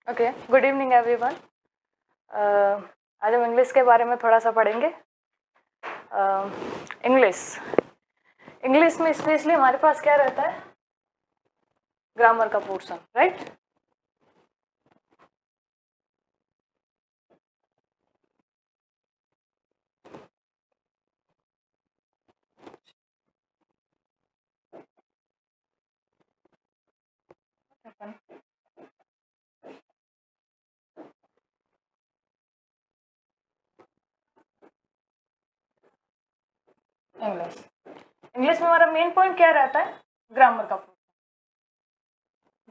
Okay, good evening everyone. आज हम English के बारे में थोड़ा सा पढ़ेंगे। इंग्लिश में स्पेशली हमारे पास क्या रहता है? ग्रामर का पोर्शन, राइट? इंग्लिश में हमारा मेन पॉइंट क्या रहता है? ग्रामर का पोर्शन।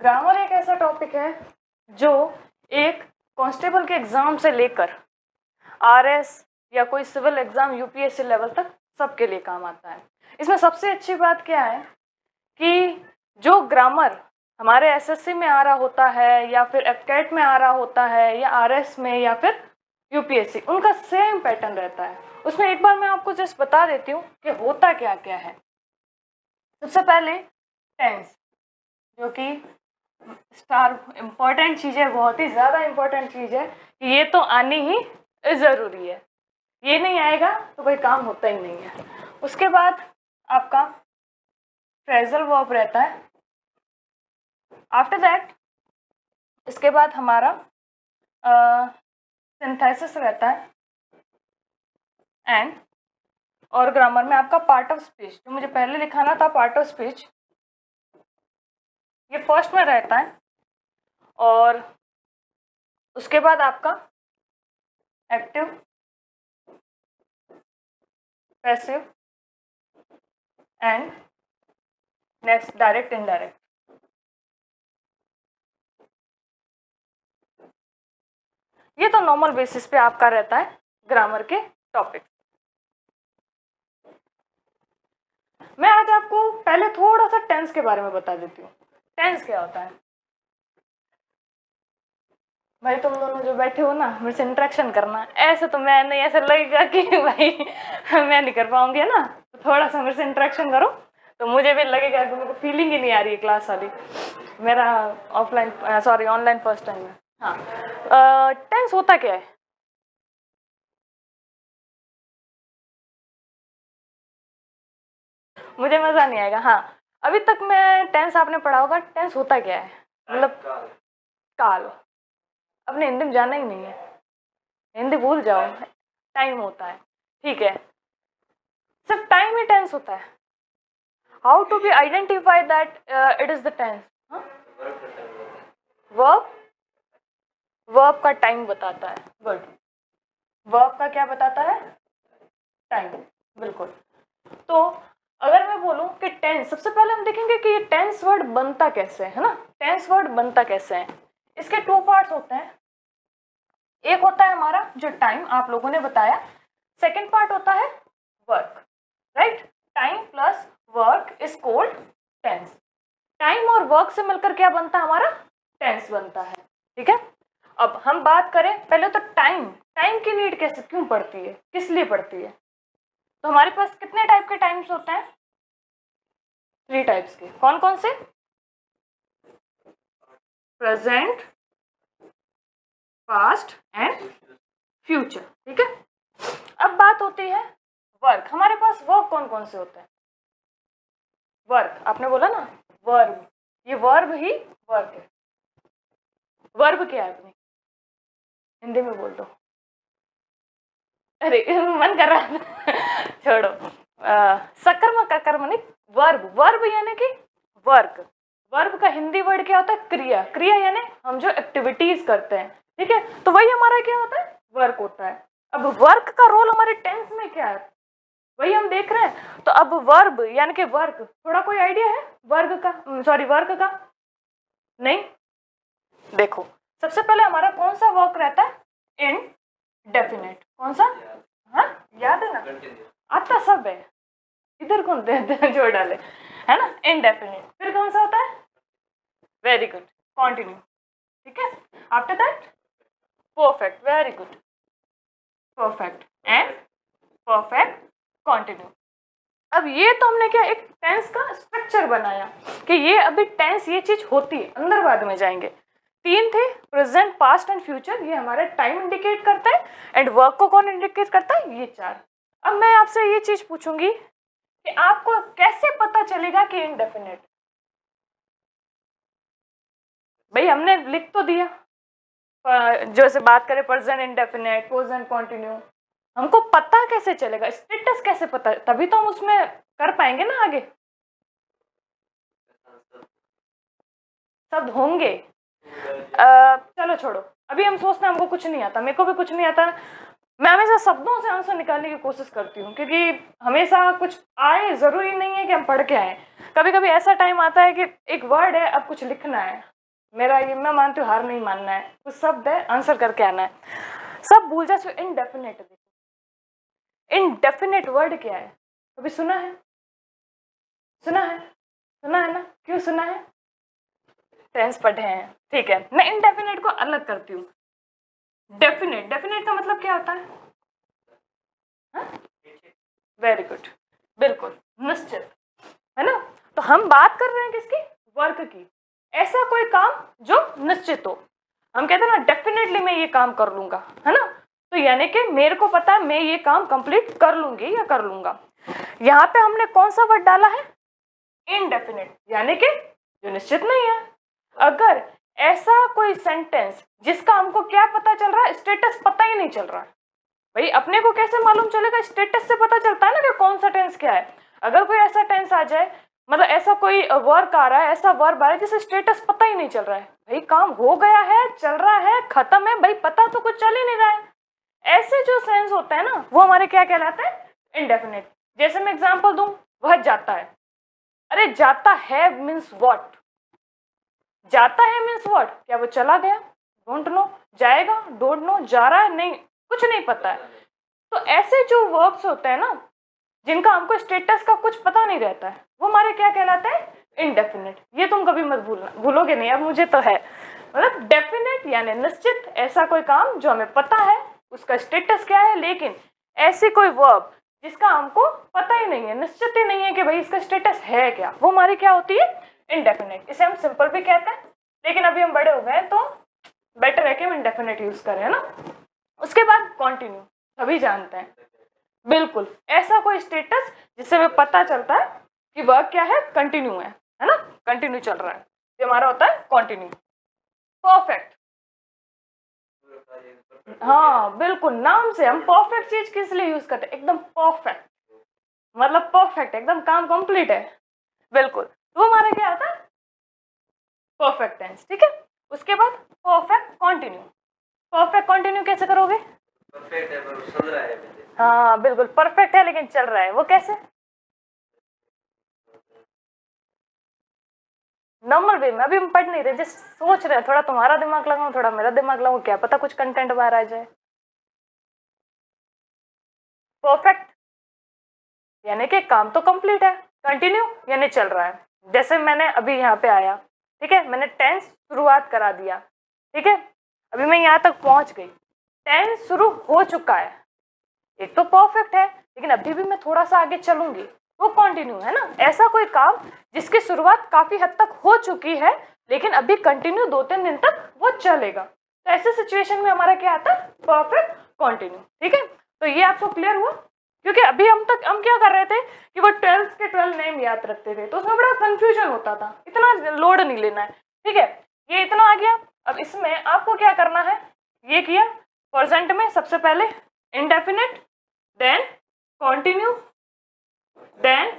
ग्रामर एक ऐसा टॉपिक है जो एक कांस्टेबल के एग्जाम से लेकर आरएस या कोई सिविल एग्जाम यूपीएससी लेवल तक सबके लिए काम आता है। इसमें सबसे अच्छी बात क्या है कि जो ग्रामर हमारे एसएससी में आ रहा होता है या फिर एफकेट में आ रहा होता है या आरएस में या फिर यूपीएससी, उनका सेम पैटर्न रहता है। उसमें एक बार मैं आपको जस्ट बता देती हूँ कि होता क्या क्या है। सबसे पहले टेंस, जो कि स्टार इम्पोर्टेंट चीज़ है, बहुत ही ज़्यादा इम्पोर्टेंट चीज़ है कि ये तो आनी ही ज़रूरी है। ये नहीं आएगा तो कोई काम होता ही नहीं है। उसके बाद आपका फ्रेजल वर्ब रहता है। आफ्टर दैट इसके बाद हमारा सिंथेसिस रहता है एंड और ग्रामर में आपका पार्ट ऑफ स्पीच, जो मुझे पहले लिखाना था पार्ट ऑफ स्पीच, ये फर्स्ट में रहता है। और उसके बाद आपका active, passive and next direct indirect. ये तो नॉर्मल बेसिस पे आपका रहता है ग्रामर के टॉपिक। मैं आज आपको पहले थोड़ा सा टेंस के बारे में बता देती हूँ। टेंस क्या होता है? भाई तुम दोनों जो बैठे हो ना, मेरे से इंटरेक्शन करना। ऐसे तो मैं नहीं, ऐसा लगेगा कि भाई मैं नहीं कर पाऊंगी, है ना? तो थोड़ा सा मेरे से इंटरेक्शन करो तो मुझे भी लगेगा कि मेरे को फीलिंग ही नहीं आ रही है क्लास वाली। मेरा ऑनलाइन फर्स्ट टाइम है। हाँ, टेंस होता क्या है? मुझे मजा नहीं आएगा। हाँ, अभी तक मैं टेंस आपने पढ़ा होगा। टेंस होता क्या है? मतलब काल। अपने हिंदी में जाना ही नहीं है, हिंदी भूल जाओ। टाइम होता है, ठीक है? सिर्फ टाइम ही टेंस होता है। How to be identify that it is the tense? Verb, verb का टाइम बताता है। गुड, वर्ब का क्या बताता है? टाइम, बिल्कुल। तो अगर मैं बोलूं कि टेंस, सबसे पहले हम देखेंगे कि ये टेंस वर्ड बनता कैसे है ना। टेंस वर्ड बनता कैसे है? इसके टू पार्ट्स होते हैं। एक होता है हमारा जो टाइम आप लोगों ने बताया, सेकेंड पार्ट होता है work, right? Time plus work is called tense. Time और वर्क से मिलकर क्या बनता है? हमारा टेंस बनता है, ठीक है? अब हम बात करें पहले तो टाइम, टाइम की नीड कैसे, क्यों पड़ती है, किस लिए पड़ती है? तो हमारे पास कितने टाइप के टाइम्स होते हैं? 3 टाइप्स के। कौन कौन से? प्रेजेंट, पास्ट एंड फ्यूचर, ठीक है? अब बात होती है वर्क। हमारे पास वर्क कौन कौन से होते हैं? वर्क आपने बोला ना, वर्ब, ये वर्ब ही वर्क है। वर्ब क्या है? अपनी हिंदी में बोल दो। अरे मन कर रहा था छोड़ो। सकर्मक अकर्मणिक वर्ब, वर्ब यानी कि वर्क। वर्ब का हिंदी वर्ड क्या होता है? क्रिया। क्रिया यानी हम जो एक्टिविटीज करते हैं, ठीक है? तो वही हमारा क्या होता है? वर्क होता है। अब वर्क का रोल हमारे टेंस में क्या है, वही हम देख रहे हैं। तो अब वर्ब यानी कि वर्क, थोड़ा कोई आइडिया है वर्ग का, सॉरी वर्क का? नहीं? देखो, सबसे पहले हमारा कौन सा वर्क रहता है? इनडेफिनेट। कौन सा? हाँ, याद है ना? आता सब है, इधर कौन दे जोड़ डाले, है ना? इनडेफिनेट। फिर कौन सा होता है? वेरी गुड, कॉन्टिन्यू, ठीक है? After that perfect, very good, perfect and perfect continue. अब ये तो हमने क्या, एक टेंस का स्ट्रक्चर बनाया कि ये अभी टेंस, ये चीज होती है, अंदर बाद में जाएंगे। तीन थे, प्रेजेंट, पास्ट एंड फ्यूचर, ये हमारे टाइम इंडिकेट करते हैं। एंड वर्क को कौन इंडिकेट करता है? ये चार। अब मैं आपसे ये चीज पूछूंगी कि आपको कैसे पता चलेगा कि इनडेफिनेट? भाई हमने लिख तो दिया, जैसे बात करें प्रेजेंट इंडेफिनेट, प्रेजेंट कंटिन्यू, हमको पता कैसे चलेगा? स्टेटस कैसे पता? तभी तो हम उसमें कर पाएंगे ना आगे। शब्द होंगे। चलो छोड़ो, अभी हम सोचते हैं हमको कुछ नहीं आता, मेरे को भी कुछ नहीं आता। मैं हमेशा शब्दों से आंसर निकालने की कोशिश करती हूँ, क्योंकि हमेशा कुछ आए जरूरी नहीं है कि हम पढ़ के आए। कभी कभी ऐसा टाइम आता है कि एक वर्ड है, अब कुछ लिखना है, मेरा ये, मैं मानती हूँ हार नहीं मानना है, कुछ शब्द है आंसर करके आना है, सब भूल जा। इनडेफिनेट, इनडेफिनेट वर्ड क्या है? कभी सुना है? सुना है? सुना है ना? क्यों सुना है? टेंस पढ़े हैं, ठीक है। मैं इनडेफिनेट को अलग करती हूँ। डेफिनेट, डेफिनेट का मतलब क्या होता है? वेरी गुड, बिल्कुल निश्चित, है ना? तो हम बात कर रहे हैं किसकी? वर्क की। ऐसा कोई काम जो निश्चित हो, हम कहते हैं ना डेफिनेटली मैं ये काम कर लूंगा, है ना? तो यानी कि मेरे को पता है मैं ये काम कंप्लीट कर लूंगी या कर लूंगा। यहाँ पे हमने कौन सा वर्ड डाला है? इनडेफिनेट, यानी कि जो निश्चित नहीं है। अगर ऐसा कोई सेंटेंस जिसका हमको क्या पता चल रहा है? स्टेटस पता ही नहीं चल रहा है। भाई अपने को कैसे मालूम चलेगा? स्टेटस से पता चलता है ना कि कौन सा टेंस क्या है। अगर कोई ऐसा टेंस आ जाए, मतलब ऐसा कोई वर्क आ रहा है, ऐसा वर्ब आ रहा है जिसे स्टेटस पता ही नहीं चल रहा है, भाई काम हो गया है, चल रहा है, खत्म है, भाई पता तो कुछ चल ही नहीं रहा है, ऐसे जो सेंस होता है ना वो हमारे क्या कहलाते हैं? इनडेफिनेट। जैसे मैं एग्जांपल दूं, वह जाता है। अरे जाता है मीन्स व्हाट? जाता है मीन्स व्हाट? क्या वो चला गया? Don't know. जाएगा? Don't know. जा रहा है? नहीं, कुछ नहीं पता है। तो ऐसे जो वर्ब्स होते हैं ना जिनका हमको स्टेटस का कुछ पता नहीं रहता है, वो हमारे क्या कहलाते हैं? इनडेफिनेट। ये तुम कभी मत भूलना, भूलोगे नहीं, अब मुझे तो है। मतलब डेफिनेट यानी निश्चित, ऐसा कोई काम जो हमें पता है उसका स्टेटस क्या है, लेकिन ऐसी कोई वर्ब जिसका हमको पता ही नहीं है, निश्चित ही नहीं है कि भाई इसका स्टेटस है क्या, वो हमारी क्या होती है? इनडेफिनेट। इसे हम सिंपल भी कहते हैं, लेकिन अभी हम बड़े हो गए तो बेटर है कि हम इनडेफिनेट यूज करें, है ना? उसके बाद कॉन्टिन्यू, सभी जानते हैं, बिल्कुल ऐसा कोई स्टेटस जिससे हमें पता चलता है कि वह क्या है? कंटिन्यू है ना? कंटिन्यू चल रहा है, ये हमारा होता है कॉन्टिन्यू। परफेक्ट, हाँ बिल्कुल, नाम से हम परफेक्ट चीज किस लिए यूज करते हैं? एकदम परफेक्ट, मतलब परफेक्ट, एकदम काम कंप्लीट है, बिल्कुल। तो हमारा क्या आता है? परफेक्ट टेंस, ठीक है। उसके बाद परफेक्ट कंटिन्यू। परफेक्ट कंटिन्यू कैसे करोगे? परफेक्ट है पर चल रहा है, हाँ बिल्कुल, परफेक्ट है लेकिन चल रहा है, वो कैसे? नॉर्मल वे में। अभी हम पढ़ नहीं रहे, जस्ट सोच रहे हैं, थोड़ा तुम्हारा दिमाग लगाओ, थोड़ा मेरा दिमाग लगाओ, क्या पता कुछ कंटेंट बाहर आ जाए। परफेक्ट यानी कि काम तो कंप्लीट है, कंटिन्यू यानी चल रहा है। जैसे मैंने अभी यहाँ पे आया, ठीक है, मैंने टेंस शुरुआत करा दिया, ठीक है, अभी मैं यहाँ तक पहुंच गई, टेंस शुरू हो चुका है, एक तो परफेक्ट है, लेकिन अभी भी मैं थोड़ा सा आगे चलूंगी, वो कंटिन्यू है ना। ऐसा कोई काम जिसकी शुरुआत काफी हद तक हो चुकी है लेकिन अभी कंटिन्यू 2-3 दिन तक वो चलेगा, तो ऐसे सिचुएशन में हमारा क्या आता है? परफेक्ट कंटिन्यू, ठीक है। तो ये आपको क्लियर हुआ? क्योंकि अभी हम क्या कर रहे थे कि वो 12 के 12 नेम याद रखते थे, तो उसमें बड़ा कंफ्यूजन होता था, इतना लोड नहीं लेना है, ठीक है। ये इतना आ गया। अब इसमें आपको क्या करना है? ये किया, प्रेजेंट में सबसे पहले indefinite, then continue, then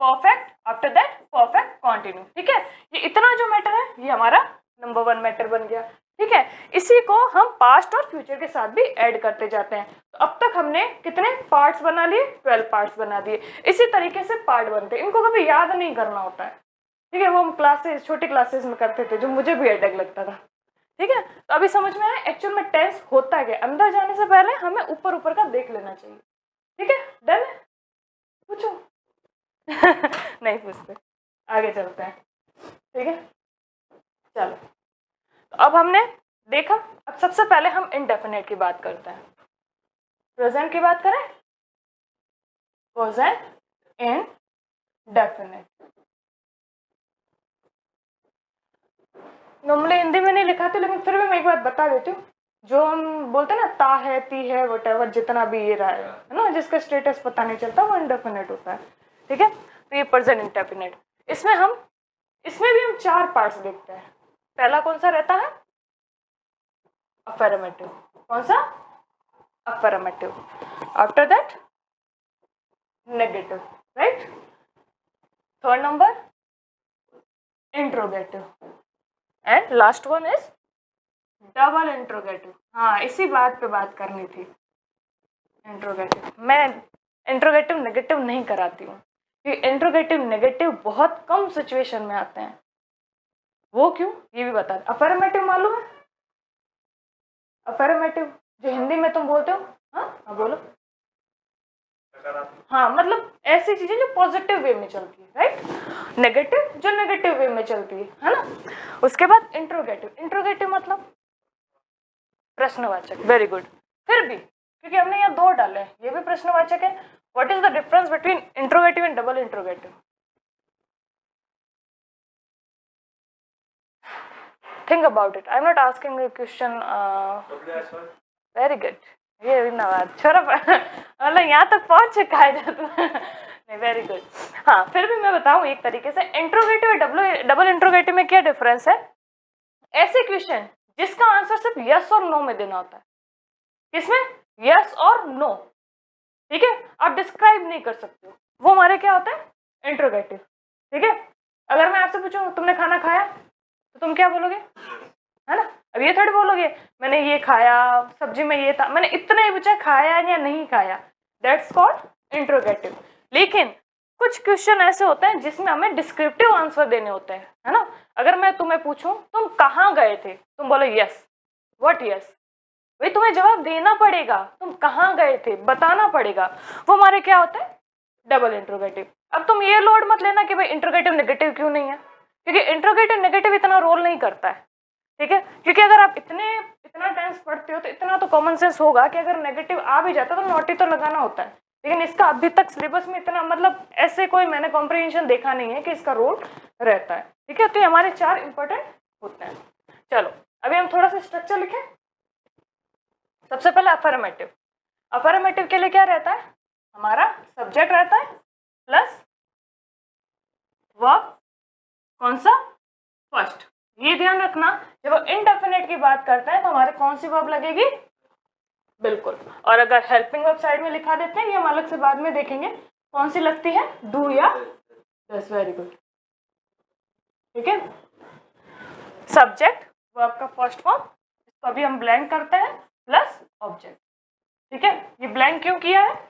perfect, after that perfect continue, ठीक है। ये इतना जो मैटर है ये हमारा नंबर 1 मैटर बन गया, ठीक है। इसी को हम पास्ट और फ्यूचर के साथ भी ऐड करते जाते हैं। तो अब तक हमने कितने पार्ट्स बना लिए? 12 पार्ट्स बना दिए। इसी तरीके से पार्ट बनते हैं, इनको कभी याद नहीं करना होता है, ठीक है। वो हम क्लासेस, छोटी क्लासेस में करते थे, जो मुझे भी हेडेक लगता था, ठीक है। तो अभी समझ में आया एक्चुअल में टेंस होता है क्या? अंदर जाने से पहले हमें ऊपर ऊपर का देख लेना चाहिए, ठीक है। डन है? पूछो। नहीं पूछते, आगे चलते हैं, ठीक है। चलो, तो अब हमने देखा, अब सबसे पहले हम इनडेफिनेट की बात करते हैं। प्रेजेंट की बात करें, प्रेजेंट इनडेफिनेट। नॉर्मली हिंदी में नहीं लिखाते, लेकिन फिर भी मैं एक बात बता देती हूँ। जो हम बोलते हैं ना, ता है, ती है, वटेवर, जितना भी ये रहा है ना, जिसका स्टेटस पता नहीं चलता, वो इंडेफिनिट होता है। ठीक है, तो ये प्रेजेंट इंडेफिनिट। इसमें भी हम 4 पार्ट्स देखते हैं। पहला कौन सा रहता है? अफर्मेटिव। कौन सा? Affirmative. After that negative, right. Third number interrogative, and last one is double interrogative. हाँ, इसी बात पे बात करनी थी। इंट्रोगेटिव, मैं इंट्रोगेटिव नेगेटिव नहीं कराती हूँ, क्योंकि इंट्रोगेटिव नेगेटिव बहुत कम सिचुएशन में आते हैं। वो क्यों, ये भी बता। अफर्मेटिव मालूम है? अफर्मेटिव जो हिंदी में तुम बोलते हो, हाँ बोलो। हाँ, मतलब ऐसी चीजें जो पॉजिटिव वे में चलती है, राइट। नेगेटिव जो नेगेटिव वे में चलती है ना। उसके बाद इंट्रोगेटिव। इंट्रोगेटिव मतलब प्रश्नवाचक। Very good. फिर भी क्योंकि हमने यहाँ 2 डाले हैं, ये भी प्रश्नवाचक है। What is the difference between interrogative and double interrogative? Think about it. I am not asking a question. Very good, ये धन्यवाद। छोरा मतलब यहाँ तक पहुंच चुका है जो तू। नहीं, वेरी गुड। हाँ, फिर भी मैं बताऊं एक तरीके से, इंट्रोगेटिव और डबल इंट्रोगेटिव में क्या डिफरेंस है। ऐसे क्वेश्चन जिसका आंसर सिर्फ यस और नो में देना होता है। किसमें? यस और नो। ठीक है, आप डिस्क्राइब नहीं कर सकते हो, वो हमारे क्या होता है? इंट्रोगेटिव। ठीक है, अगर मैं आपसे पूछूं तुमने खाना खाया, तो तुम क्या बोलोगे? है ना। अब ये थोड़ी बोलोगे मैंने ये खाया, सब्जी में ये था, मैंने इतना ही पूछा खाया या नहीं खाया। That's called interrogative. लेकिन कुछ क्वेश्चन ऐसे होते हैं जिसमें हमें डिस्क्रिप्टिव आंसर देने होते हैं, है ना। अगर मैं तुम्हें पूछूं तुम कहाँ गए थे, तुम बोलो यस। What yes? भाई तुम्हें जवाब देना पड़ेगा, तुम कहाँ गए थे बताना पड़ेगा। वो हमारे क्या होता है? Double interrogative. अब तुम ये लोड मत लेना कि भाई इंट्रोगेटिव नेगेटिव क्यों नहीं है, क्योंकि इंट्रोगेटिव नेगेटिव इतना रोल नहीं करता है। ठीक है, क्योंकि अगर आप इतना टेंस पढ़ते हो तो इतना तो कॉमन सेंस होगा कि अगर नेगेटिव आ भी जाता तो नॉट ही तो लगाना होता है। लेकिन इसका अभी तक सिलेबस में इतना, मतलब ऐसे कोई मैंने कॉम्प्रिहेंशन देखा नहीं है कि इसका रोल रहता है। ठीक है, तो ये हमारे 4 इंपॉर्टेंट होते हैं। चलो अभी हम थोड़ा सा स्ट्रक्चर लिखें। सबसे पहले अफर्मेटिव। अफर्मेटिव के लिए क्या रहता है? हमारा सब्जेक्ट रहता है प्लस वर्ब। कौन सा? फर्स्ट। ये ध्यान रखना, जब हम इनडेफिनेट की बात करते हैं तो हमारे कौन सी वर्ब लगेगी? बिल्कुल। और अगर हेल्पिंग वर्ब साइड में लिखा देते हैं, ये हम अलग से बाद में देखेंगे कौन सी लगती है, डू या डस। Very good. ठीक है, सब्जेक्ट वर्ब का फर्स्ट फॉर्म, इसको अभी हम ब्लैंक करते हैं प्लस ऑब्जेक्ट। ठीक है, ये ब्लैंक क्यों किया है?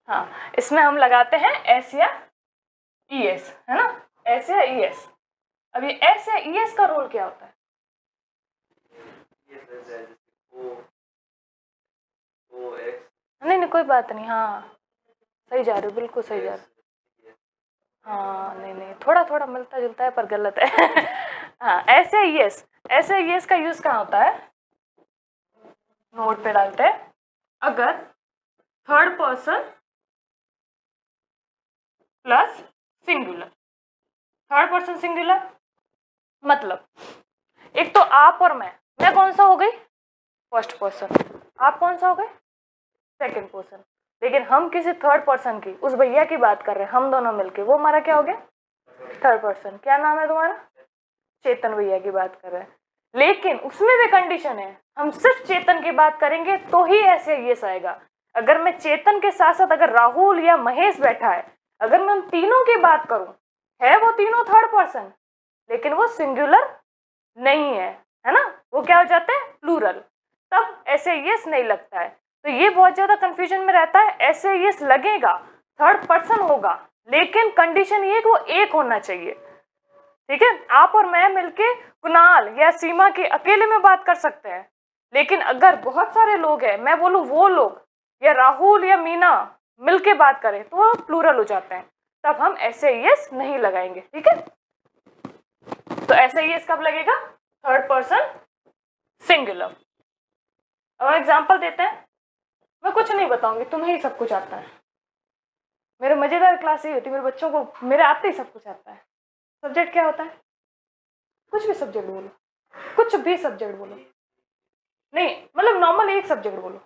हाँ, इसमें हम लगाते हैं एस या ई एस, है ना, एस या ई एस। अब ये एस या ई एस का रोल क्या होता है? नहीं कोई बात नहीं, हाँ सही जा रहे हो, बिल्कुल सही जा रहे हो। हाँ नहीं थोड़ा थोड़ा मिलता जुलता है पर गलत है। हाँ, एस या ई एस। एस या ई एस का यूज कहाँ होता है? नोट पे डालते हैं, अगर third person plus singular. Third person singular मतलब एक तो आप और मैं कौन सा हो गई? First person. आप कौन सा हो गए? Second person. लेकिन हम किसी थर्ड पर्सन की, उस भैया की बात कर रहे हैं, हम दोनों मिलके, वो हमारा क्या हो गया? Third person. क्या नाम है तुम्हारा? चेतन भैया की बात कर रहे हैं। लेकिन उसमें भी कंडीशन है, हम सिर्फ चेतन की बात करेंगे तो ही ऐसे यस आएगा। अगर मैं चेतन के साथ साथ अगर राहुल या महेश बैठा है, अगर मैं उन तीनों की बात करूं, है वो तीनों थर्ड पर्सन, लेकिन वो सिंगुलर नहीं है ना, वो क्या हो जाते हैं? प्लूरल। तब ऐसे यस नहीं लगता है। तो ये बहुत ज्यादा कंफ्यूजन में रहता है। ऐसे यस लगेगा, थर्ड पर्सन होगा, लेकिन कंडीशन ये कि वो एक होना चाहिए। ठीक है, आप और मैं मिलके कुणाल या सीमा की अकेले में बात कर सकते हैं, लेकिन अगर बहुत सारे लोग हैं, मैं बोलूं वो लोग या राहुल या मीना मिलके बात करें, तो वो प्लूरल हो जाते हैं। तब हम ऐसे यस नहीं लगाएंगे। ठीक है, तो ऐसे यस कब लगेगा? Third person singular. अब एग्जांपल देते हैं। मैं कुछ नहीं बताऊंगी, तुम्हें ही सब कुछ आता है। मेरे मजेदार क्लास ही होती है, मेरे बच्चों को मेरे आते ही सब कुछ आता है। सब्जेक्ट क्या होता है? कुछ भी सब्जेक्ट बोलो, कुछ भी सब्जेक्ट बोलो, नहीं मतलब नॉर्मल एक सब्जेक्ट बोलो।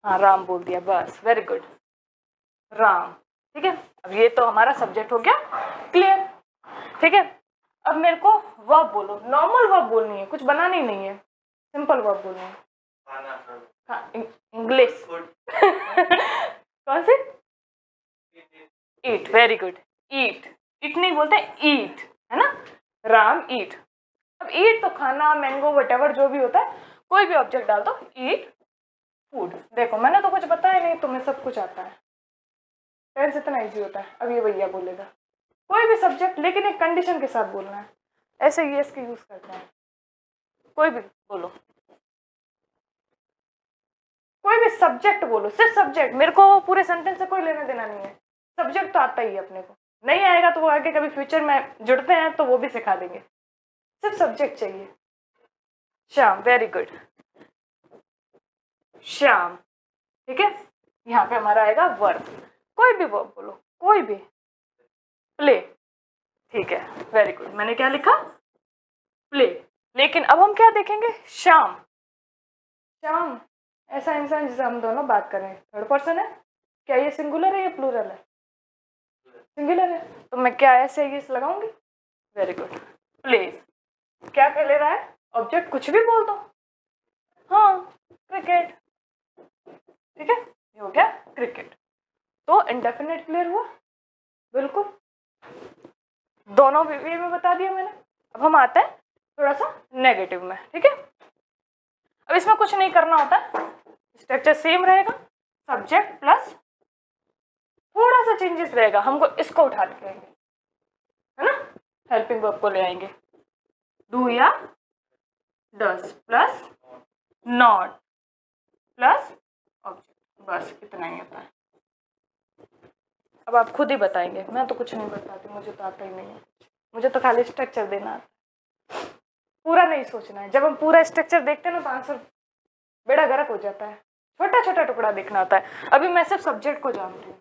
हाँ राम बोल दिया, बस वेरी गुड, राम। ठीक है, अब ये तो हमारा सब्जेक्ट हो गया क्लियर। ठीक है, अब मेरे को वर्ब बोलो, नॉर्मल वर्ब बोलनी है, कुछ बनानी नहीं है, सिंपल वर्ब बोलनी है। हाँ इंग्लिश कौन सी? ईट, वेरी गुड, ईट। ईट नहीं बोलते, ईट है ना, राम ईट। अब ईट तो खाना, मैंगो, वटेवर जो भी होता है, कोई भी ऑब्जेक्ट डाल दो, ईट फूड। देखो मैंने तो कुछ बताया नहीं, तुम्हें सब कुछ आता है, टेंस इतना इजी होता है। अब ये भैया बोलेगा कोई भी सब्जेक्ट, लेकिन एक कंडीशन के साथ बोलना है, ऐसे ये इसके यूज करते हैं। कोई भी बोलो, कोई भी सब्जेक्ट बोलो, सिर्फ सब्जेक्ट, मेरे को पूरे सेंटेंस से कोई लेना देना नहीं है, सब्जेक्ट तो आता ही है अपने को, नहीं आएगा तो वो आगे कभी फ्यूचर में जुड़ते हैं तो वो भी सिखा देंगे, सिर्फ सब्जेक्ट चाहिए। Shyam, very good, Shyam. ठीक है, यहाँ पे हमारा आएगा वर्ब, कोई भी वर्ब बोलो, कोई भी। प्ले, ठीक है, वेरी गुड, मैंने क्या लिखा? प्ले। लेकिन अब हम क्या देखेंगे? श्याम, श्याम ऐसा इंसान जिसे हम दोनों बात कर रहे हैं, थर्ड पर्सन है, क्या ये सिंगुलर है या प्लूरल है? सिंगुलर है, तो मैं क्या ऐसे ये लगाऊंगी, वेरी गुड। प्लेज, क्या कह ले रहा है? ऑब्जेक्ट कुछ भी बोल दो, हाँ क्रिकेट। ठीक है, ये हो गया क्रिकेट। तो इंडेफिनिट क्लियर हुआ, बिल्कुल, दोनों वे में बता दिया मैंने। अब हम आते हैं थोड़ा सा नेगेटिव में। ठीक है, अब इसमें कुछ नहीं करना होता, स्ट्रक्चर सेम रहेगा, सब्जेक्ट प्लस थोड़ा सा चेंजेस रहेगा, हमको इसको उठा के आएंगे, है ना, हेल्पिंग वर्ब को ले आएंगे, डू या डस प्लस नॉट प्लस ऑब्जेक्ट, बस इतना ही होता है। अब आप खुद ही बताएंगे, मैं तो कुछ नहीं बताती, मुझे तो आता ही नहीं है, मुझे तो खाली स्ट्रक्चर देना आता है, पूरा नहीं सोचना है। जब हम पूरा स्ट्रक्चर देखते हैं ना तो आंसर बेड़ा गर्क हो जाता है, छोटा छोटा टुकड़ा देखना होता है। अभी मैं सिर्फ सब्जेक्ट को जानती हूँ,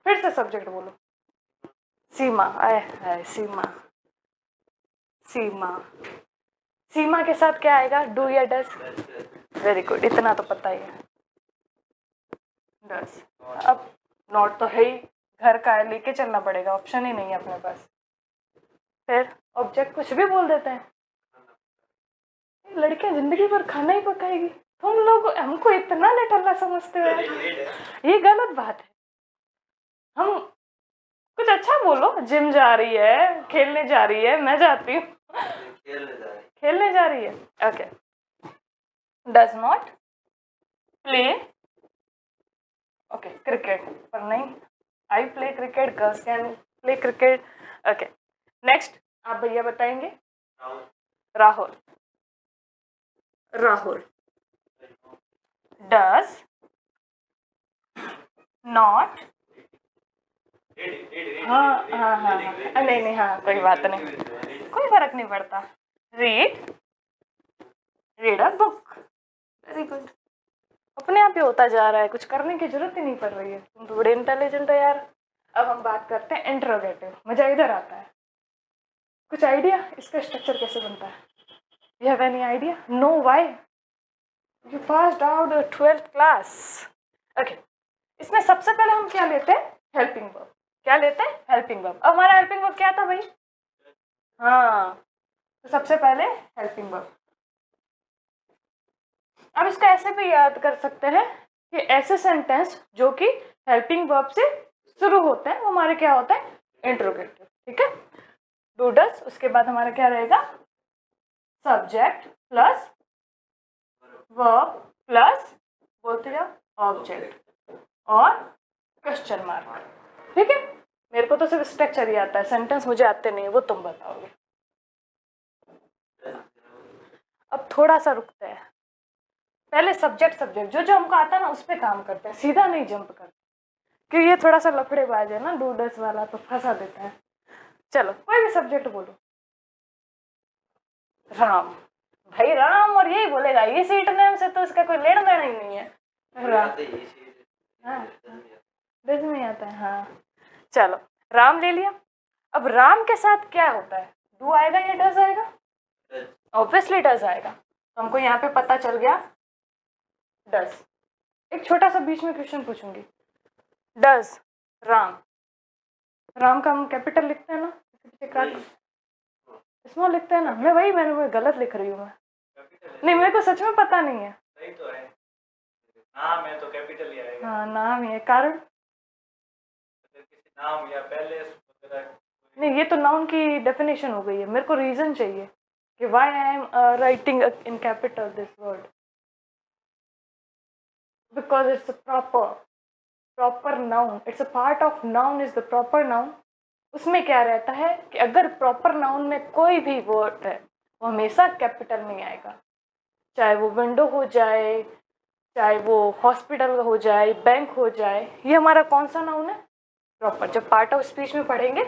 फिर से सब्जेक्ट बोलो, सीमा, आए हाय सीमा, सीमा, सीमा के साथ क्या आएगा? डू या डस, वेरी गुड, इतना तो पता ही है, डस। अब नॉट तो है ही, घर का है, लेके चलना पड़ेगा, ऑप्शन ही नहीं है अपने पास। फिर ऑब्जेक्ट कुछ भी बोल देते हैं, लड़कियां जिंदगी भर खाना ही पकाएगी, तुम लोग हमको इतना लेटल्ला समझते हो यार, ये गलत बात है। हम कुछ अच्छा बोलो, जिम जा रही है, खेलने जा रही है, मैं जाती हूँ, खेलने जा रही है, okay. Does not play, okay, cricket, पर नहीं, I play cricket, girls can play cricket, okay. Next आप भैया बताएंगे, राहुल, राहुल डज नॉट, हाँ हाँ हाँ हाँ, नहीं नहीं, हाँ कोई बात नहीं, कोई फर्क नहीं पड़ता, read, read a book, very good, अपने आप ही होता जा रहा है, कुछ करने की जरूरत ही नहीं पड़ रही है, तुम तो बड़े इंटेलिजेंट हो यार। अब हम बात करते हैं इंट्रोगेटिव, मजा इधर आता है, कुछ आइडिया इसका स्ट्रक्चर कैसे बनता है? You have any idea? No, why? You passed out 12th class, okay. इसमें सबसे पहले हम क्या लेते हैं? हेल्पिंग वर्ब, क्या लेते हैं? Helping verb. अब हमारा हेल्पिंग वर्ब क्या था भाई? हाँ, तो सबसे पहले हेल्पिंग वर्ब। अब इसको ऐसे भी याद कर सकते हैं कि ऐसे सेंटेंस जो कि हेल्पिंग वर्ब से शुरू होते हैं वो हमारे क्या होता है? इंट्रोगेटिव। ठीक है, डू डस, उसके बाद हमारा क्या रहेगा? सब्जेक्ट प्लस वर्ब प्लस बोलते जाओ ऑब्जेक्ट और क्वेश्चन मार्क। ठीक है, मेरे को तो सिर्फ स्ट्रक्चर ही आता है, सेंटेंस मुझे आते नहीं है, वो तुम बताओगे। अब थोड़ा सा रुकते हैं, पहले सब्जेक्ट सब्जेक्ट जो जो हमको आता है ना उस पर काम करते हैं, सीधा नहीं जंप करते, क्योंकि ये थोड़ा सा लफड़ेबाज है ना, डूडस वाला, तो फंसा देता है। चलो कोई भी सब्जेक्ट बोलो, राम, भाई राम, और यही बोलेगा, ये सीट नेम से तो इसका कोई लेना देना ही नहीं है, राम, हाँ, नहीं आता है, हाँ। चलो राम ले लिया, अब राम के साथ क्या होता है, डू आएगा या डज आएगा? ऑब्वियसली डज आएगा, तो हमको यहाँ पे पता चल गया डज। एक छोटा सा बीच में क्वेश्चन पूछूंगी, डज राम, राम का हम कैपिटल लिखते हैं ना, स्मॉल लिखते हैं ना, मैंने गलत लिख रही हूँ मैं, नहीं मेरे को सच में पता नहीं है। सही तो है, नाम है तो कैपिटल ही आएगा। हाँ नाम ही है, कारण किसी नाम या पहले नहीं, ये तो नाउन की डेफिनेशन हो गई है, मेरे को रीजन चाहिए कि why I am writing in capital this word, because it's a proper noun, it's a part of noun is the proper noun. उसमें क्या रहता है कि अगर प्रॉपर नाउन में कोई भी वर्ड है वो हमेशा कैपिटल में आएगा, चाहे वो विंडो हो जाए, चाहे वो हॉस्पिटल हो जाए, बैंक हो जाए, ये हमारा कौन सा नाउन है, प्रॉपर। जब पार्ट ऑफ स्पीच में पढ़ेंगे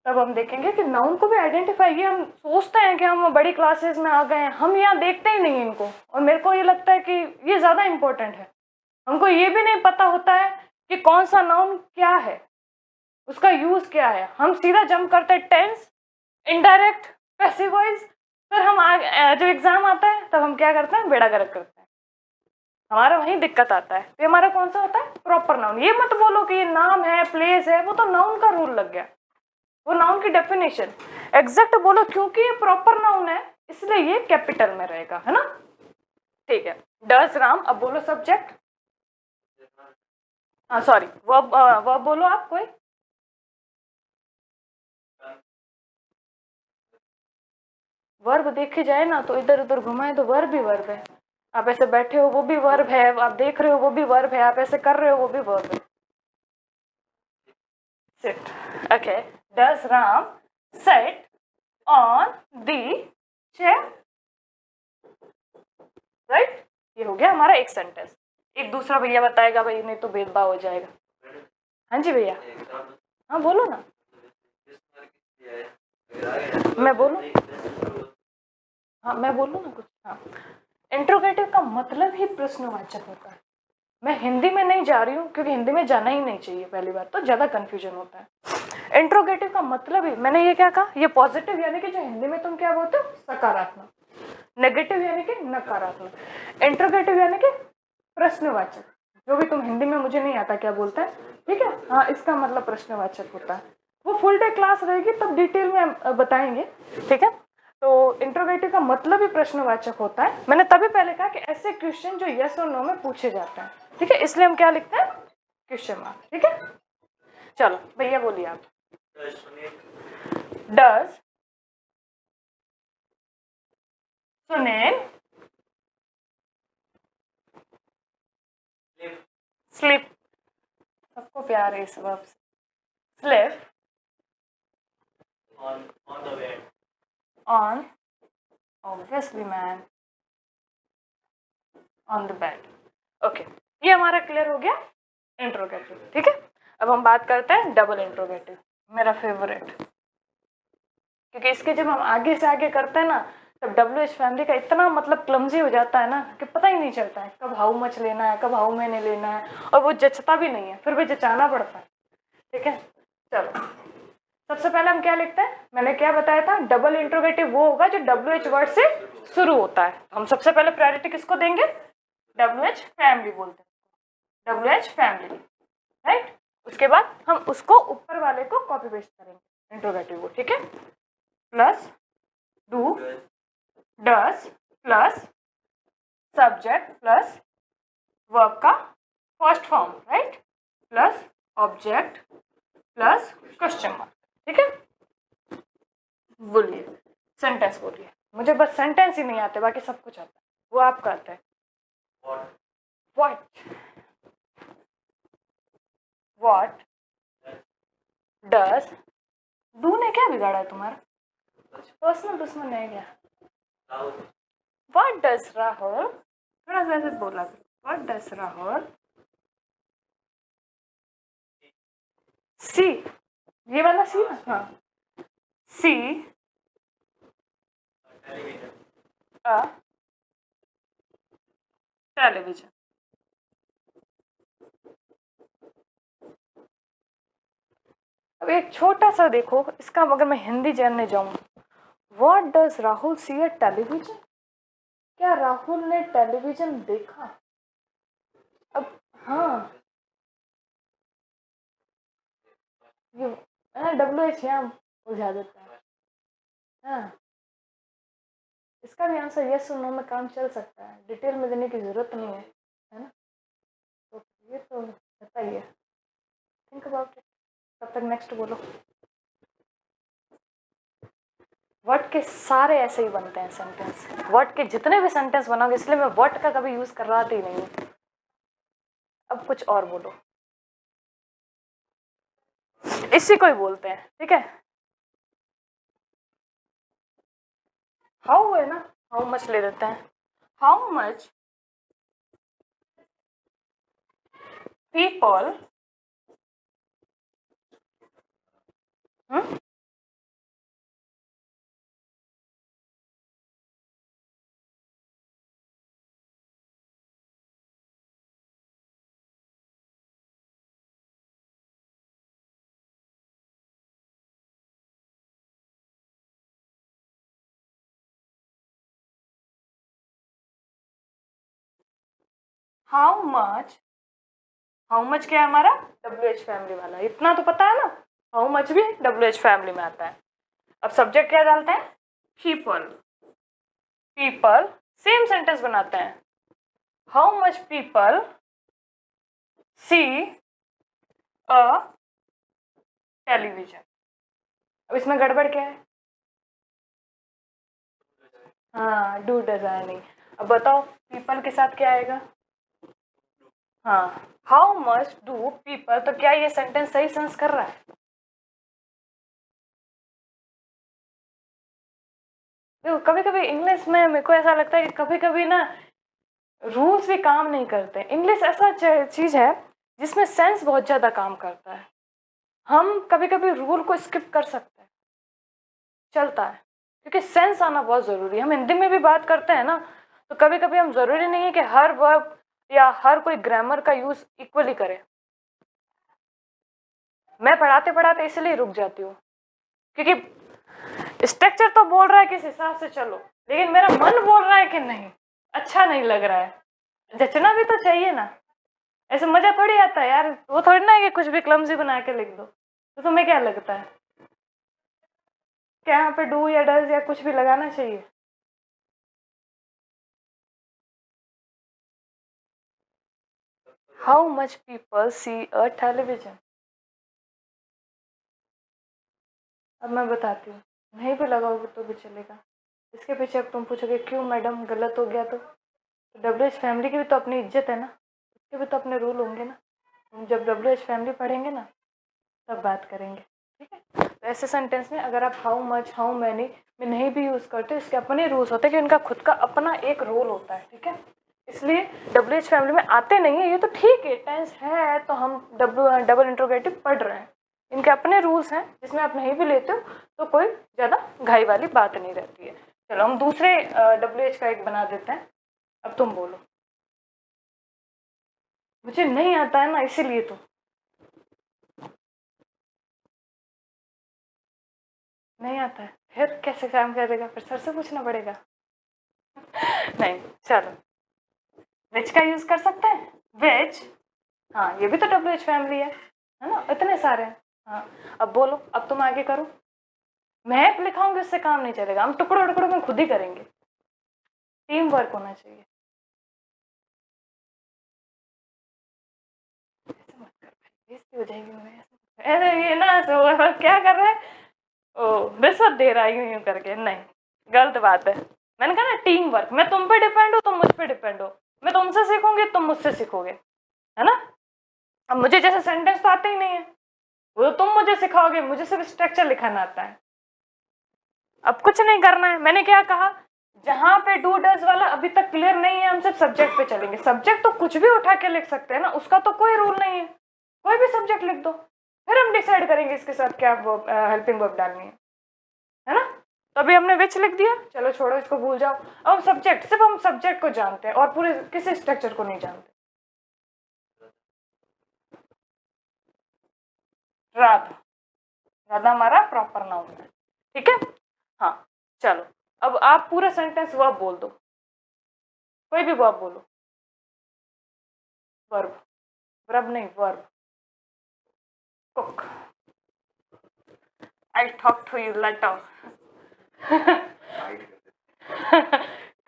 तब हम देखेंगे कि नाउन को भी आइडेंटिफाई, ये हम सोचते हैं कि हम बड़ी क्लासेस में आ गए हैं, हम यहाँ देखते ही नहीं इनको, और मेरे को ये लगता है कि ये ज़्यादा इम्पोर्टेंट है। हमको ये भी नहीं पता होता है कि कौन सा नाउन क्या है, उसका यूज क्या है, हम सीधा जंप करते हैं टेंस, इनडायरेक्ट, पैसिव वॉइस, फिर हम जब एग्जाम आता है तब हम क्या करते हैं, बेड़ा गर्क करते हैं, हमारा वहीं दिक्कत आता है। तो हमारा कौन सा होता है, प्रॉपर नाउन। ये मत बोलो कि ये नाम है, प्लेस है, वो तो नाउन का रूल लग गया, वो नाउन की डेफिनेशन एग्जैक्ट बोलो, क्योंकि ये प्रॉपर नाउन है इसलिए ये कैपिटल में रहेगा, है ना, ठीक है। डज राम, अब बोलो सब्जेक्ट, हाँ सॉरी वर्ब बोलो आप कोई, वर्ब देखे जाए ना तो इधर उधर घुमाए तो वर्ब ही वर्ब है, आप ऐसे बैठे हो वो भी वर्ब है, आप देख रहे हो वो भी वर्ब है, आप ऐसे कर रहे हो वो भी वर्ब है। Sit, okay, does Ram set on the chair, right, ये हो गया हमारा एक सेंटेंस। एक दूसरा भैया बताएगा, भाई नहीं तो भेदभाव हो जाएगा। हाँ जी भैया, हाँ बोलो ना, मैं बोलूँ, हाँ मैं बोलूँ ना कुछ, हाँ इंट्रोगेटिव का मतलब ही प्रश्नवाचक होता है। मैं हिंदी में नहीं जा रही हूँ क्योंकि हिंदी में जाना ही नहीं चाहिए, पहली बात तो ज़्यादा कन्फ्यूजन होता है। इंट्रोगेटिव का मतलब ही, मैंने ये क्या कहा, ये पॉजिटिव यानी कि जो हिंदी में तुम क्या बोलते हो, सकारात्मक, नेगेटिव यानी कि नकारात्मक, इंट्रोगेटिव यानी कि प्रश्नवाचक, जो भी तुम हिंदी में मुझे नहीं आता क्या बोलता है, ठीक है, हाँ इसका मतलब प्रश्नवाचक होता है। वो फुल डे क्लास रहेगी तब डिटेल में बताएंगे, ठीक है। तो इंट्रोगेटिव का मतलब ही प्रश्नवाचक होता है। मैंने तभी पहले कहा कि ऐसे क्वेश्चन जो यस और नो में पूछे जाते हैं, ठीक है, इसलिए हम क्या लिखते हैं, क्वेश्चन मार्क, ठीक है। चलो भैया बोलिए आप, डज सुनील स्लिप, सबको प्यार है इस वर्ब से, slip on the bed, on, obviously man, on the bed, okay, ये हमारा क्लियर हो गया इंट्रोगेटिव, ठीक है। अब हम बात करते हैं डबल इंट्रोगेटिव, मेरा फेवरेट, क्योंकि इसके जब हम आगे से आगे करते हैं ना तब WH फैमिली का इतना मतलब क्लमजी हो जाता है ना कि पता ही नहीं चलता है कब हाउ मच लेना है, कब हाउ मैंने लेना है, और वो जचता भी नहीं है, फिर भी जचाना पड़ता है, ठीक है। चलो सबसे पहले हम क्या लिखते हैं, मैंने क्या बताया था, डबल इंट्रोगेटिव वो होगा जो WH वर्ड से शुरू होता है। हम सबसे पहले प्रायोरिटी किसको देंगे, WH फैमिली बोलते हैं, WH फैमिली, राइट। उसके बाद हम उसको ऊपर वाले को कॉपी पेस्ट करेंगे इंट्रोगेटिव को, ठीक है, plus do, does plus subject plus verb का first form, right, plus object plus question mark, ठीक है। बोलिए सेंटेंस बोलिए, मुझे बस सेंटेंस ही नहीं आते, बाकी सब कुछ आता है, वो आपका आता है। व्हाट डज, डू ने क्या बिगाड़ा है तुम्हारा, पर्सनल दुश्मन है क्या, व्हाट डज राहुल, थोड़ा सा ऐसे बोला, व्हाट डज राहुल सी, ये वाला सी ना, हाँ, सी अ टेलीविजन, अब एक छोटा सा देखो इसका, अगर मैं हिंदी जानने जाऊं, what does Rahul see a television? क्या राहुल ने टेलीविजन देखा? अब हाँ, ये WH यहाँ उलझा देता है। हाँ, इसका भी आंसर यस और नो में काम चल सकता है, डिटेल में देने की जरूरत नहीं है ना? तो ये तो पता ही है, थिंक अबाउट इट। तब तक नेक्स्ट बोलो। वर्ड के सारे ऐसे ही बनते हैं सेंटेंस, वर्ड के जितने भी सेंटेंस बनाओगे, इसलिए मैं वर्ड का कभी यूज कर रहा ही नहीं हूँ। अब कुछ और बोलो, इसी को ही बोलते हैं, ठीक है? हाउ है ना, हाउ मच ले लेते हैं। How much people how much क्या है हमारा? WH फैमिली वाला, इतना तो पता है ना। हाउ मच भी WH फैमिली में आता है। अब सब्जेक्ट क्या डालते हैं? पीपल। पीपल सेम सेंटेंस बनाते हैं, how much people see a television. अब इसमें गड़बड़ क्या है? हाँ, डू डिजाइनिंग। अब बताओ पीपल के साथ क्या आएगा? हाँ, हाउ मच डू पीपल, तो क्या ये सेंटेंस सही सेंस कर रहा है? देखो कभी कभी इंग्लिश में मेरे को ऐसा लगता है कि कभी कभी ना रूल्स भी काम नहीं करते। इंग्लिश ऐसा चीज है जिसमें सेंस बहुत ज्यादा काम करता है। हम कभी कभी रूल को स्किप कर सकते हैं, चलता है, क्योंकि सेंस आना बहुत जरूरी है। हम हिंदी में भी बात करते हैं ना, तो कभी कभी हम जरूरी नहीं है कि हर वर्ब या हर कोई ग्रामर का यूज इक्वली करे। मैं पढ़ाते पढ़ाते इसलिए रुक जाती हूँ, क्योंकि स्ट्रक्चर तो बोल रहा है किस हिसाब से चलो, लेकिन मेरा मन बोल रहा है कि नहीं, अच्छा नहीं लग रहा है। जचना भी तो चाहिए ना, ऐसे मजा थोड़ी आता है यार। वो थोड़ी ना है कि कुछ भी क्लमजी बना के लिख दो। तो तुम्हें क्या लगता है, क्या यहाँ पे डू या डज या कुछ भी लगाना चाहिए? How much people see a television. अब मैं बताती हूँ, नहीं भी लगाओगे तो भी चलेगा। इसके पीछे अब तुम पूछोगे क्यों मैडम गलत हो गया? तो WH फैमिली की भी तो अपनी इज्जत है ना, उसके भी तो अपने रूल होंगे ना। हम जब WH फैमिली पढ़ेंगे ना तब बात करेंगे, ठीक है? तो ऐसे सेंटेंस में अगर आप हाउ मच हाउ मैनी में नहीं भी यूज़ करते, इसके अपने रूल्स होते हैं कि उनका खुद का अपना एक रोल होता है, ठीक है? इसलिए WH फैमिली में आते नहीं है, ये तो ठीक है, टेंस है तो हम डबल इंट्रोगेटिव पढ़ रहे हैं। इनके अपने रूल्स हैं, जिसमें आप नहीं भी लेते हो तो कोई ज़्यादा घाई वाली बात नहीं रहती है। चलो हम दूसरे WH का एक बना देते हैं। अब तुम बोलो। मुझे नहीं आता है ना, इसीलिए तो नहीं आता है। फिर कैसे काम करेगा? फिर सर से पूछना पड़ेगा। नहीं, चलो विच का यूज कर सकते हैं, विच। हाँ, ये भी तो WH फैमिली है ना, इतने सारे हैं। हाँ, अब बोलो, अब तुम आगे करो। मैं लिखाऊंगी उससे काम नहीं चलेगा, हम टुकड़ों टुकड़ों में खुद ही करेंगे। टीम वर्क होना चाहिए। ऐसे मत कर भाई, बेइज्जती हो जाएगी मेरे। ऐसे ये ना क्या कर रहे हैं? ओ, रिश्वत दे रहा है यूं करके? नहीं, गलत बात है। मैंने कहा ना टीम वर्क, मैं तुम पे डिपेंड हो, तुम मुझ पे डिपेंड हो। मैं तुमसे सीखूंगी, तुम मुझसे सीखोगे, है ना? अब मुझे जैसे सेंटेंस तो आते ही नहीं है, वो तुम मुझे सिखाओगे, मुझे सिर्फ स्ट्रक्चर लिखाना आता है। अब कुछ नहीं करना है। मैंने क्या कहा, जहां पे डू डज वाला अभी तक क्लियर नहीं है, हम सिर्फ सब्जेक्ट पे चलेंगे। सब्जेक्ट तो कुछ भी उठा के लिख सकते हैं ना, उसका तो कोई रूल नहीं है, कोई भी सब्जेक्ट लिख दो, फिर हम डिसाइड करेंगे इसके साथ क्या हेल्पिंग वर्ब डालनी है ना? तो अभी हमने विच लिख दिया, चलो छोड़ो इसको, भूल जाओ। अब सब्जेक्ट, सिर्फ हम सब्जेक्ट को जानते हैं और पूरे किसी स्ट्रक्चर को नहीं जानते। रात, राधा हमारा प्रॉपर नाउन है, ठीक है। हाँ चलो, अब आप पूरा सेंटेंस वर्ब बोल दो, कोई भी वर्ब बोलो, वर्ब, वर्ब नहीं verb. Cook, I talk to you later.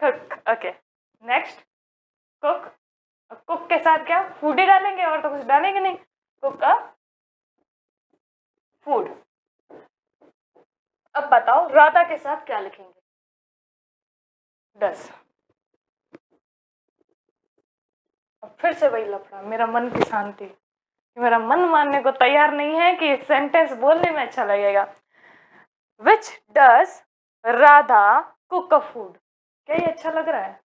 Cook, okay next, cook. Cook के साथ क्या फूड ही डालेंगे, और तो कुछ डालेंगे नहीं। कुक अ फूड। अब बताओ राधा के साथ क्या लिखेंगे? डस। अब फिर से वही लफड़ा, मेरा मन की शांति, मेरा मन मानने को तैयार नहीं है कि सेंटेंस बोलने में अच्छा लगेगा। Which does Radha cook a food? क्या ये अच्छा लग रहा है?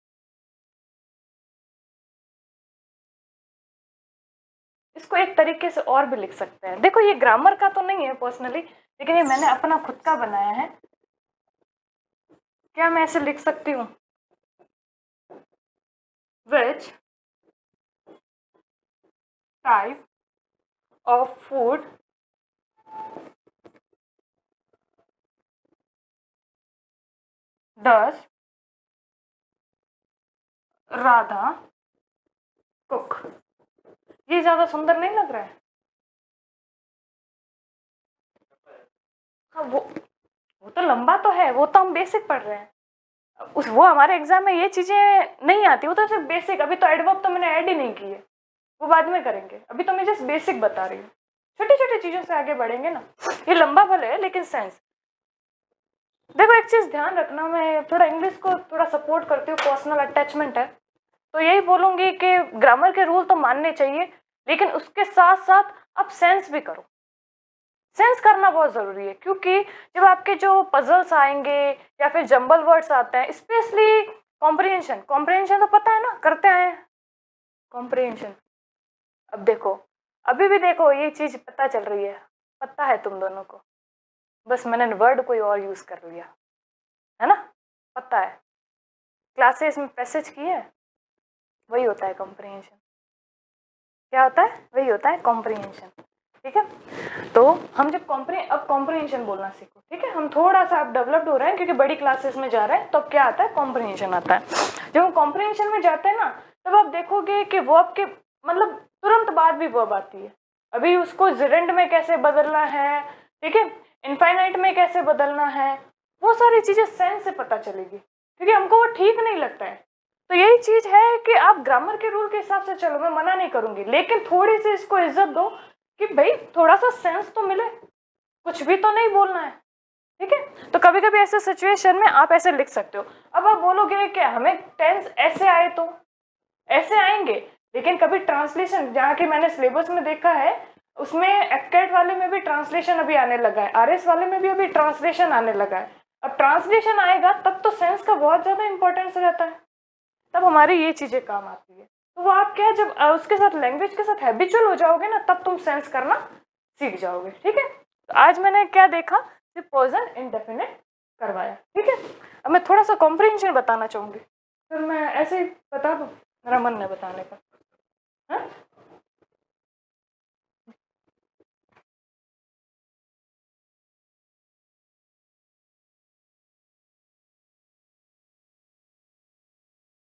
इसको एक तरीके से और भी लिख सकते हैं, देखो ये ग्रामर का तो नहीं है पर्सनली, लेकिन ये मैंने अपना खुद का बनाया है। क्या मैं ऐसे लिख सकती हूँ? Which type of food does Radha cook? ये ज्यादा सुंदर नहीं लग रहा है? हाँ वो तो लंबा तो है, वो तो हम बेसिक पढ़ रहे हैं, उस वो हमारे एग्जाम में ये चीजें नहीं आती, वो तो सिर्फ बेसिक। अभी तो एडवर्ब तो मैंने ऐड ही नहीं किए, वो बाद में करेंगे, अभी तो मैं जस्ट बेसिक बता रही हूँ। छोटी छोटी चीजों से आगे बढ़ेंगे ना। ये लंबा भले है लेकिन सेंस। देखो एक चीज ध्यान रखना, मैं थोड़ा इंग्लिश को थोड़ा सपोर्ट करती हूँ, पर्सनल अटैचमेंट है, तो यही बोलूंगी कि ग्रामर के रूल तो मानने चाहिए, लेकिन उसके साथ साथ आप सेंस भी करो। सेंस करना बहुत जरूरी है, क्योंकि जब आपके जो पजल्स आएंगे या फिर जंबल वर्ड्स आते हैं, स्पेशली कॉम्प्रिहेंशन, कॉम्प्रिहेंशन तो पता है ना, करते आए कॉम्प्रिहेंशन। अब देखो, अभी भी देखो ये चीज पता चल रही है, पता है तुम दोनों को, बस मैंने वर्ड कोई और यूज कर लिया है ना, पता है। क्लासेस में पैसेज की है, वही होता है कॉम्प्रिहेंशन। क्या होता है? वही होता है कॉम्प्रिहेंशन, ठीक है। तो हम जब अब कॉम्प्रिहेंशन बोलना सीखो, ठीक है। हम थोड़ा सा अब डेवलप्ड हो रहे हैं क्योंकि बड़ी क्लासेस में जा रहे हैं, तो अब क्या आता है? कॉम्प्रिहेंशन आता है। जब हम कॉम्प्रिहेंशन में जाते हैं ना, तब आप देखोगे कि वर्ब के मतलब तुरंत बाद भी वर्ब आती है। अभी उसको जिरेंड में कैसे बदलना है, ठीक है, इनफाइनाइट में कैसे बदलना है, वो सारी चीजें सेंस से पता चलेगी, क्योंकि हमको वो ठीक नहीं लगता है। तो यही चीज है कि आप ग्रामर के रूल के हिसाब से चलो, मैं मना नहीं करूंगी, लेकिन थोड़ी सी इसको इज्जत दो कि भाई थोड़ा सा सेंस तो मिले, कुछ भी तो नहीं बोलना है, ठीक है। तो कभी कभी ऐसे सिचुएशन में आप ऐसे लिख सकते हो। अब आप बोलोगे कि हमें टेंस ऐसे आए, तो ऐसे आएंगे, लेकिन कभी ट्रांसलेशन, जहाँ की मैंने सिलेबस में देखा है, उसमें एफकेट वाले में भी ट्रांसलेशन अभी आने लगा है, आरएस वाले में भी अभी ट्रांसलेशन आने लगा है। अब ट्रांसलेशन आएगा तब तो सेंस का बहुत ज्यादा इंपॉर्टेंस रहता है, तब हमारी ये चीजें काम आती है। तो वो आप क्या, जब उसके साथ लैंग्वेज के साथ हैबिचुअल हो जाओगे ना, तब तुम सेंस करना सीख जाओगे, ठीक है। तो आज मैंने क्या देखा? सिर्फ पर्सन इंडेफिनिट करवाया, ठीक है। अब मैं थोड़ा सा कॉम्प्रिहेंशन बताना चाहूंगी, फिर मैं ऐसे ही बता दूं, मेरा मन है बताने का, है?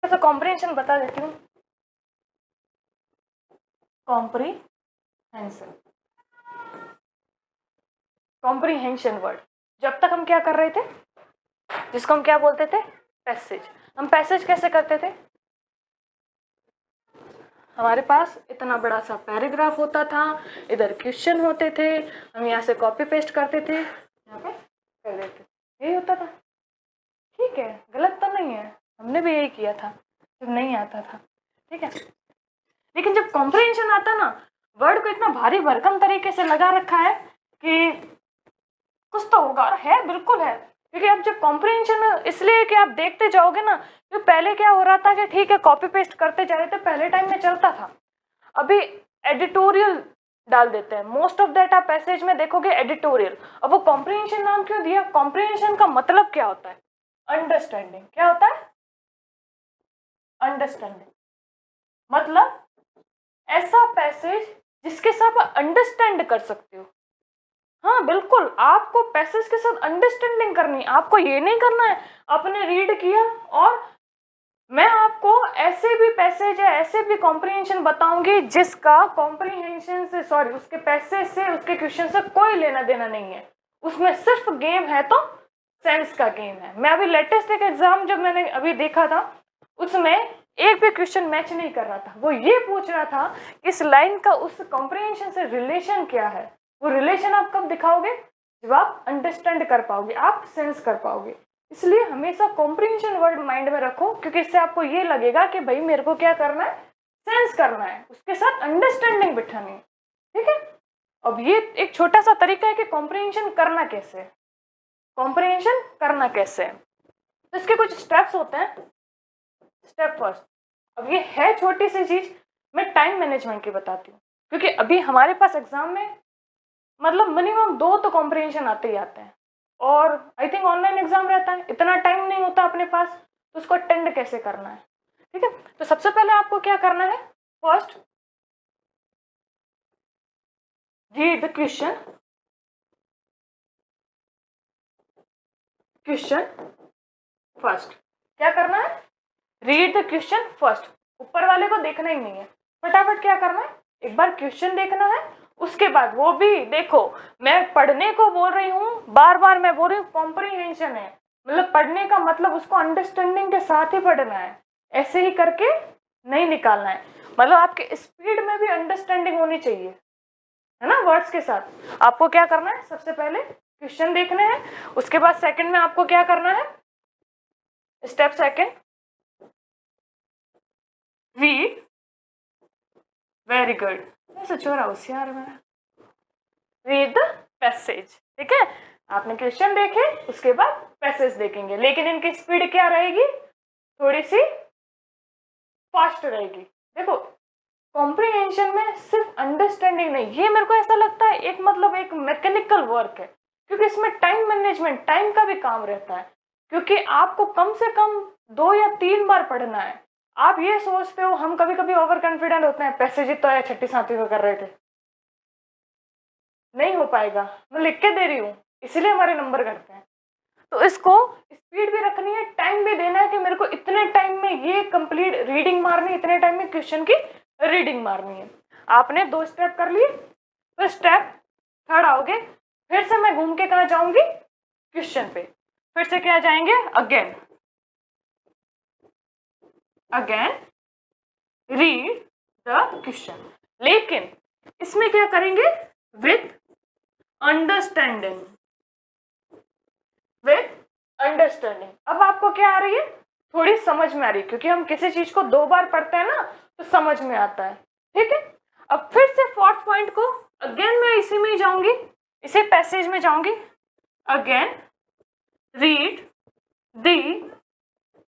थोड़ा सा कॉम्प्रिहेंशन बता देती हूँ। कॉम्प्रीहेंशन, कॉम्प्रीहेंशन वर्ड, जब तक हम क्या कर रहे थे, जिसको हम क्या बोलते थे? पैसेज। हम पैसेज कैसे करते थे? हमारे पास इतना बड़ा सा पैराग्राफ होता था, इधर क्वेश्चन होते थे, हम यहाँ से कॉपी पेस्ट करते थे, यहाँ पे कर देते, यही होता था, ठीक है। गलत तो नहीं है, हमने भी यही किया था जब नहीं आता था, ठीक है। लेकिन जब कॉम्प्रिहेंशन आता ना, वर्ड को इतना भारी भरकम तरीके से लगा रखा है कि कुछ तो होगा, और है, बिल्कुल है। क्योंकि अब जब कॉम्प्रिहेंशन, इसलिए कि आप देखते जाओगे ना, तो पहले क्या हो रहा था कि ठीक है कॉपी पेस्ट करते जा रहे थे, पहले टाइम में चलता था, अभी एडिटोरियल डाल देते हैं। मोस्ट ऑफ दैट आप पैसेज में देखोगे एडिटोरियल। अब वो कॉम्प्रिहेंशन नाम क्यों दिया? कॉम्प्रिहेंशन का मतलब क्या होता है? अंडरस्टैंडिंग। क्या होता है? अंडरस्टैंडिंग, मतलब ऐसा पैसेज जिसके साथ आप अंडरस्टैंड कर सकते हो, हाँ बिल्कुल, आपको पैसेज के साथ अंडरस्टैंडिंग करनी है, आपको ये नहीं करना है आपने रीड किया और मैं आपको ऐसे भी पैसेज या ऐसे भी कॉम्प्रिहेंशन बताऊंगी जिसका कॉम्प्रिहेंशन से सॉरी उसके पैसेज से उसके क्वेश्चन से कोई लेना देना नहीं है, उसमें सिर्फ गेम है तो सेंस का गेम है। मैं अभी लेटेस्ट एक एग्जाम जब मैंने अभी देखा था उसमें एक भी क्वेश्चन मैच नहीं कर रहा था, वो ये पूछ रहा था कि इस लाइन का उस कॉम्प्रिहेंशन से रिलेशन क्या है। वो रिलेशन आप कब दिखाओगे? जब आप अंडरस्टैंड कर पाओगे, आप सेंस कर पाओगे। इसलिए हमेशा कॉम्प्रिहेंशन वर्ड माइंड में रखो, क्योंकि इससे आपको ये लगेगा कि भाई मेरे को क्या करना है, सेंस करना है, उसके साथ अंडरस्टैंडिंग बिठानी है। ठीक है, अब ये एक छोटा सा तरीका है कि कॉम्प्रिहेंशन करना कैसे है, कॉम्प्रिहेंशन करना कैसे है। तो इसके कुछ स्टेप्स होते हैं। स्टेप फर्स्ट, अब ये है छोटी सी चीज, मैं टाइम मैनेजमेंट की बताती हूँ, क्योंकि अभी हमारे पास एग्जाम में मतलब मिनिमम 2 तो कॉम्प्रिहेंशन आते ही आते हैं, और आई थिंक ऑनलाइन एग्जाम रहता है, इतना टाइम नहीं होता अपने पास, तो उसको अटेंड कैसे करना है। ठीक है, तो सबसे पहले आपको क्या करना है, first read the question first. क्या करना है, रीड द क्वेश्चन फर्स्ट, ऊपर वाले को देखना ही नहीं है, फटाफट क्या करना है, एक बार क्वेश्चन देखना है, उसके बाद वो भी देखो मैं पढ़ने को बोल रही हूँ, बार बार मैं बोल रही हूँ कॉम्प्रिहेंशन है, मतलब पढ़ने का मतलब उसको अंडरस्टैंडिंग के साथ ही पढ़ना है, ऐसे ही करके नहीं निकालना है, मतलब आपके स्पीड में भी अंडरस्टैंडिंग होनी चाहिए, है ना। वर्ड्स के साथ आपको क्या करना है, सबसे पहले क्वेश्चन देखने हैं, उसके बाद सेकंड में आपको क्या करना है, step second read, very good, ऐसा छोरा होशियार मैं, रीड द पैसेज। ठीक है, आपने क्वेश्चन देखे, उसके बाद पैसेज देखेंगे, लेकिन इनकी स्पीड क्या रहेगी, थोड़ी सी फास्ट रहेगी। देखो कॉम्प्रिहेंशन में सिर्फ अंडरस्टैंडिंग नहीं, ये मेरे को ऐसा लगता है एक मतलब एक मैकेनिकल वर्क है, क्योंकि इसमें टाइम मैनेजमेंट, टाइम का भी काम रहता है, क्योंकि आपको कम से कम 2 या 3 बार पढ़ना है। आप ये सोचते हो, हम कभी कभी ओवर कॉन्फिडेंट होते हैं, पैसेज तो है 6ठी-7वीं को कर रहे थे, नहीं हो पाएगा, मैं लिख के दे रही हूँ, इसलिए हमारे नंबर घटते हैं। तो इसको स्पीड भी रखनी है, टाइम भी देना है कि मेरे को इतने टाइम में ये कंप्लीट रीडिंग मारनी, इतने टाइम में क्वेश्चन की रीडिंग मारनी है। आपने 2 स्टेप कर लिए, फिर स्टेप थर्ड आओगे, फिर से मैं घूम के कहाँ जाऊंगी, क्वेश्चन पे, फिर से क्या जाएंगे, अगेन रीड द क्वेश्चन, लेकिन इसमें क्या करेंगे, विथ अंडरस्टैंडिंग, अब आपको क्या आ रही है, थोड़ी समझ में आ रही है, क्योंकि हम किसी चीज को 2 बार पढ़ते हैं ना तो समझ में आता है। ठीक है, अब फिर से फोर्थ पॉइंट को अगेन मैं इसी में ही जाऊंगी, इसी पैसेज में जाऊंगी, again read the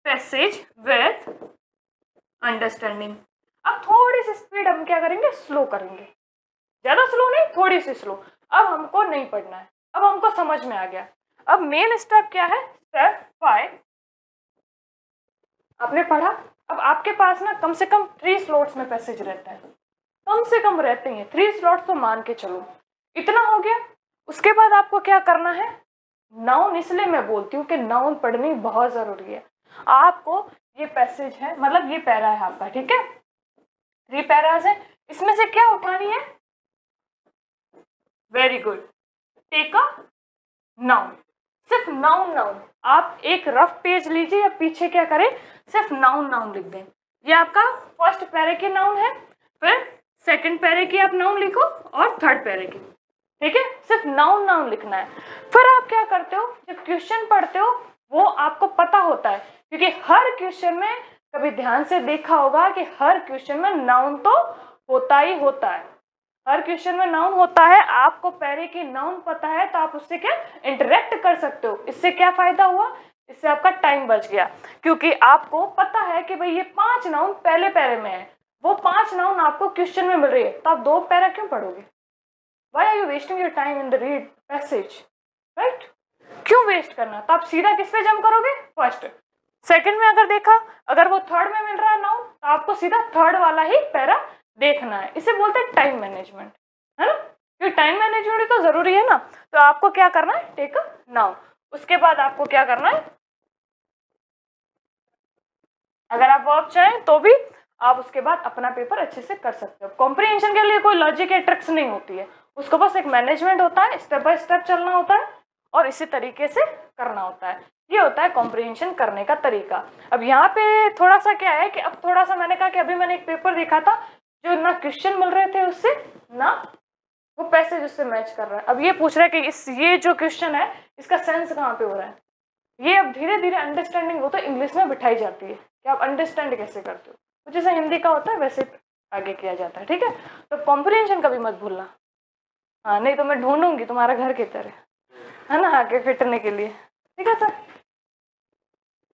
passage with understanding. अब थोड़ी सी स्पीड हम क्या करेंगे, स्लो करेंगे, ज्यादा स्लो नहीं, थोड़ी सी स्लो। अब हमको नहीं पढ़ना है, अब हमको समझ में आ गया। अब मेन स्टेप क्या है, स्टेप 5 आपने पढ़ा। अब आपके पास ना कम से कम 3 स्लॉट्स में पैसेज रहता है, कम से कम रहते हैं 3 स्लॉट्स, तो मान के चलो इतना हो गया। उसके बाद आपको क्या करना है, नाउन, इसलिए मैं बोलती हूँ कि नाउन पढ़नी बहुत जरूरी है। आपको ये पैसेज है, मतलब ये पैरा है आपका, ठीक है, 3 पैराज है, इसमें से क्या उठानी है, very good, take a noun, सिर्फ नाउन नाउन। आप एक रफ पेज लीजिए या पीछे क्या करें, सिर्फ नाउन नाउन लिख दें। ये आपका फर्स्ट पैरे की नाउन है, फिर सेकंड पैरे की आप नाउन लिखो और थर्ड पैरे की, ठीक है, सिर्फ नाउन नाउन लिखना है। फिर आप क्या करते हो, जब क्वेश्चन पढ़ते हो वो आपको पता होता है, क्योंकि हर क्वेश्चन में कभी ध्यान से देखा होगा कि हर क्वेश्चन में नाउन तो होता ही होता है, हर क्वेश्चन में नाउन होता है। आपको पैरे की नाउन पता है तो आप उससे क्या इंटरेक्ट कर सकते हो। इससे क्या फायदा हुआ, इससे आपका टाइम बच गया, क्योंकि आपको पता है कि भाई ये 5 नाउन पहले पैरे में है, वो 5 नाउन आपको क्वेश्चन में मिल रही है, तो आप 2 पैरा क्यों पढ़ोगे, Why are you wasting your time in the read passage, right? क्यों वेस्ट करना, तो आप सीधा किस पे जंप करोगे, फर्स्ट। सेकंड में अगर देखा, अगर वो थर्ड में मिल रहा है नाउन, तो आपको सीधा थर्ड वाला ही पैरा देखना है। इसे बोलते हैं टाइम मैनेजमेंट, है ना। क्योंकि टाइम मैनेजमेंट तो जरूरी है ना। तो आपको क्या करना है, टेक अ नाउन। उसके बाद आपको क्या करना है, अगर आप वर्ब चाहें तो भी आप उसके बाद अपना पेपर अच्छे से कर सकते हो। कॉम्प्रिहेंशन के लिए कोई लॉजिक या ट्रिक्स नहीं होती है, उसको बस एक मैनेजमेंट होता है, स्टेप बाय स्टेप चलना होता है और इसी तरीके से करना होता है। ये होता है कॉम्प्रिहेंशन करने का तरीका। अब यहाँ पे थोड़ा सा क्या है कि अब थोड़ा सा मैंने कहा कि अभी मैंने एक पेपर देखा था जो ना क्वेश्चन मिल रहे थे उससे, ना वो पैसेज उससे मैच कर रहा है। अब ये पूछ रहा है कि इस ये जो क्वेश्चन है इसका सेंस कहाँ पे हो रहा है। ये अब धीरे धीरे अंडरस्टैंडिंग वो तो इंग्लिश में बिठाई जाती है कि आप अंडरस्टैंड कैसे करते हो, तो जैसे हिंदी का होता है वैसे आगे किया जाता है, ठीक है। तो कॉम्प्रिहेंशन कभी मत भूलना, हाँ नहीं तो मैं ढूंढूंगी तुम्हारा घर की तरह, है ना, आगे फिटने के लिए, ठीक है सर।